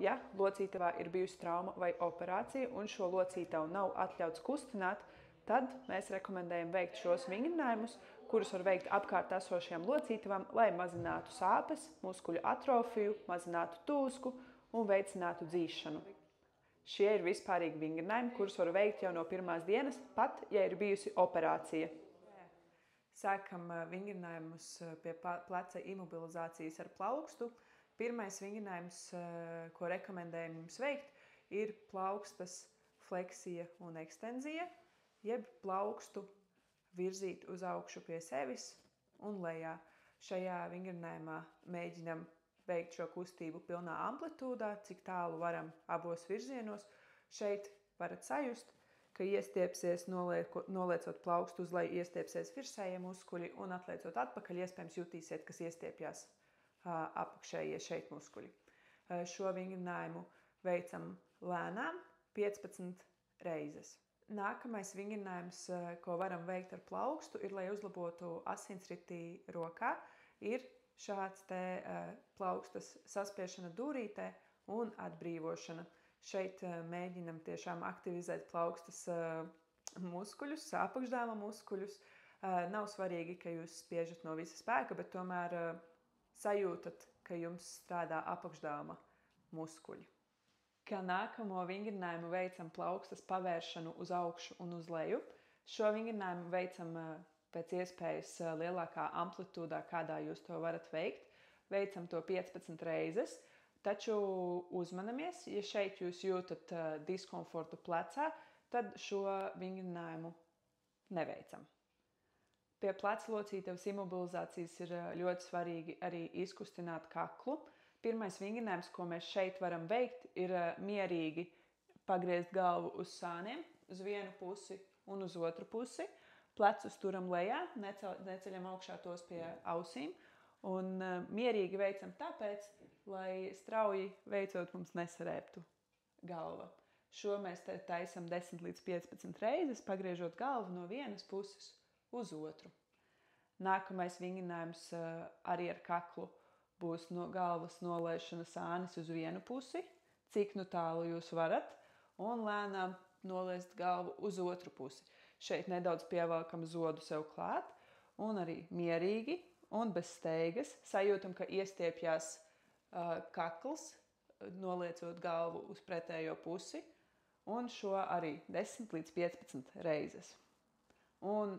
Ja locītavā ir bijusi trauma vai operācija un šo locītavu nav atļauts kustināt, tad mēs rekomendējam veikt šos vingrinājumus, kurus var veikt apkārt esošajām locītavām, lai mazinātu sāpes, muskuļu atrofiju, mazinātu tūsku un veicinātu dzīšanu. Šie ir vispārīgi vingrinājumi, kurus var veikt jau no pirmās dienas, pat ja ir bijusi operācija. Sākam vingrinājumus pie pleca imobilizācijas ar plaukstu. Pirmais vingrinājums, ko rekomendējam jums veikt, ir plaukstas fleksija un ekstenzija, jeb plaukstu virzīt uz augšu pie sevis un lejā. Šajā vingrinājumā mēģinam veikt šo kustību pilnā amplitūdā, cik tālu varam abos virzienos. Šeit varat sajust, ka iestiepsies, noliecot plaukstu uz leju, iestiepsies virsējie muskuļi un atliecot atpakaļ, iespējams jutīsiet, kas iestiepjās apakšējie šeit muskuļi. Šo vingrinājumu veicam lēnām 15 reizes. Nākamais vingrinājums, ko varam veikt ar plaukstu, ir, lai uzlabotu asinsritī rokā, ir šāds te plaukstas saspiešana dūrītē un atbrīvošana. Šeit mēģinam tiešām aktivizēt plaukstas muskuļus, apakšdāma muskuļus. Nav svarīgi, ka jūs spiežat no visa spēka, bet tomēr sajūtat, ka jums strādā apakšdāma muskuļi. Kā nākamo vingrinājumu veicam plaukstas pavēršanu uz augšu un uz leju. Šo vingrinājumu veicam pēc iespējas lielākā amplitūdā, kādā jūs to varat veikt. Veicam to 15 reizes, taču uzmanamies, ja šeit jūs jūtat diskomfortu plecā, tad šo vingrinājumu neveicam. Pie pleclocītavas imobilizācijas ir ļoti svarīgi arī izkustināt kaklu. Pirmais vingrinājums, ko mēs šeit varam veikt, ir mierīgi pagriezt galvu uz sāniem, uz vienu pusi un uz otru pusi. Plecus turam lejā, neceļam augšā tos pie ausīm un mierīgi veicam tāpēc, lai strauji veicot mums nesarēptu galva. Šo mēs taisam 10 līdz 15 reizes, pagriežot galvu no vienas puses uz otru. Nākamais vingrinājums arī ar kaklu būs no galvas nolaišana sānis uz vienu pusi, cik nu tālu jūs varat, un lēnām nolaist galvu uz otru pusi. Šeit nedaudz pievelkam zodu sev klāt, un arī mierīgi un bez steigas sajūtam, ka iestiepjās kakls, noliecot galvu uz pretējo pusi, un šo arī 10 līdz 15 reizes. Un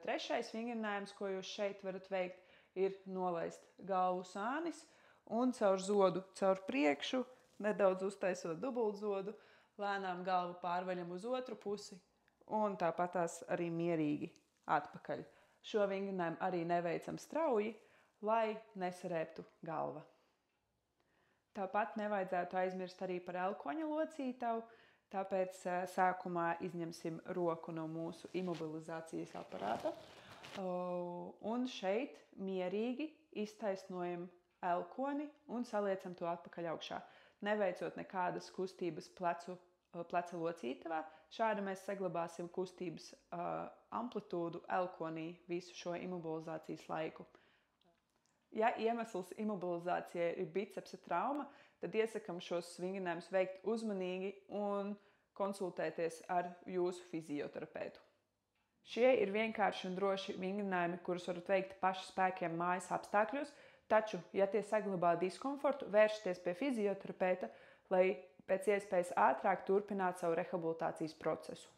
trešais vingrinājums, ko jūs šeit varat veikt, ir nolaist galvu sānis un caur zodu, caur priekšu, nedaudz uztaisot dubultzodu, lēnām galvu pārvaļam uz otru pusi un tāpatās arī mierīgi atpakaļ. Šo vingrinājumu arī neveicam strauji, lai nesarēptu galva. Tāpat nevajadzētu aizmirst arī par elkoņa locītavu, tāpēc sākumā izņemsim roku no mūsu imobilizācijas aparāta un šeit mierīgi iztaisnojam elkoni un saliecam to atpakaļ augšā, neveicot nekādas kustības pleca locītavā. Šādi mēs saglabāsim kustības amplitūdu elkonī visu šo imobilizācijas laiku. Ja iemesls imobilizācijai ir bicepsa trauma, tad iesakam šos vingrinājumus veikt uzmanīgi un konsultēties ar jūsu fizioterapeitu. Šie ir vienkārši un droši vingrinājumi, kurus varat veikt pašu spēkiem mājas apstākļos, taču, ja tie saglabā diskomfortu, vēršieties pie fizioterapeita, lai pēc iespējas ātrāk turpinātu savu rehabilitācijas procesu.